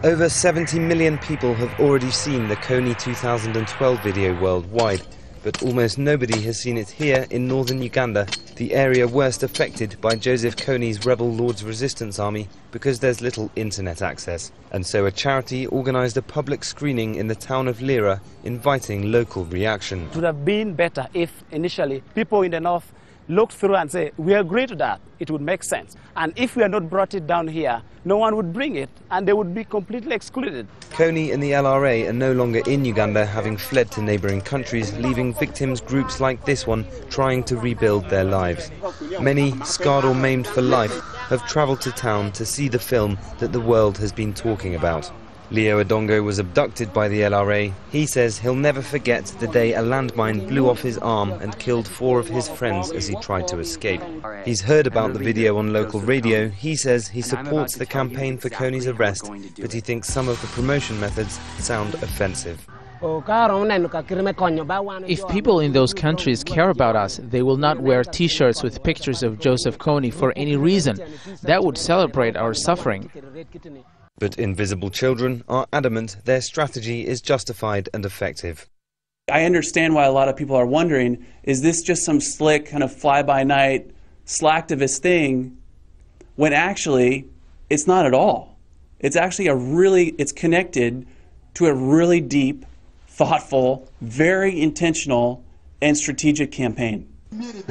Over 70 million people have already seen the Kony 2012 video worldwide, but almost nobody has seen it here in northern Uganda, the area worst affected by Joseph Kony's rebel Lord's Resistance Army, because there's little internet access. And so a charity organised a public screening in the town of Lira, inviting local reaction. It would have been better if initially people in the north looked through and say, we agree to that, it would make sense. And if we had not brought it down here, no one would bring it and they would be completely excluded. Kony and the LRA are no longer in Uganda, having fled to neighbouring countries, leaving victims groups like this one trying to rebuild their lives. Many, scarred or maimed for life, have travelled to town to see the film that the world has been talking about. Leo Odongo was abducted by the LRA. He says he'll never forget the day a landmine blew off his arm and killed 4 of his friends as he tried to escape. He's heard about the video on local radio. He says he supports the campaign for Kony's arrest, but he thinks some of the promotion methods sound offensive. If people in those countries care about us, they will not wear T-shirts with pictures of Joseph Kony for any reason. That would celebrate our suffering. But Invisible Children are adamant their strategy is justified and effective. I understand why a lot of people are wondering, is this just some slick kind of fly-by-night slacktivist thing, when actually it's not at all. It's actually it's connected to a really deep, thoughtful, very intentional and strategic campaign.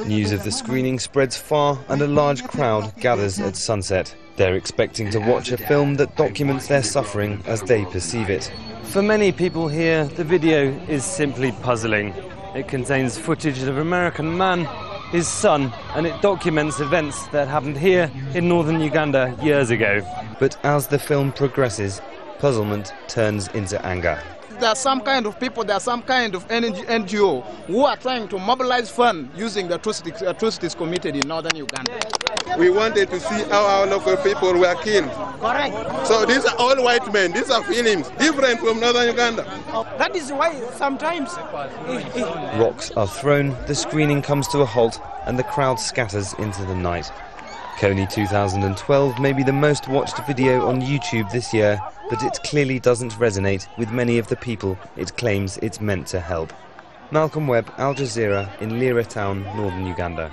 News of the screening spreads far and a large crowd gathers at sunset. They're expecting to watch a film that documents their suffering as they perceive it. For many people here, the video is simply puzzling. It contains footage of an American man, his son, and it documents events that happened here in northern Uganda years ago. But as the film progresses, puzzlement turns into anger. There are some kind of people, there are some kind of NGO who are trying to mobilize funds using the atrocities committed in northern Uganda. We wanted to see how our local people were killed. Correct. So these are all white men, these are feelings different from northern Uganda. That is why sometimes rocks are thrown, the screening comes to a halt, and the crowd scatters into the night. Kony 2012 may be the most watched video on YouTube this year, but it clearly doesn't resonate with many of the people it claims it's meant to help. Malcolm Webb, Al Jazeera, in Lira town, northern Uganda.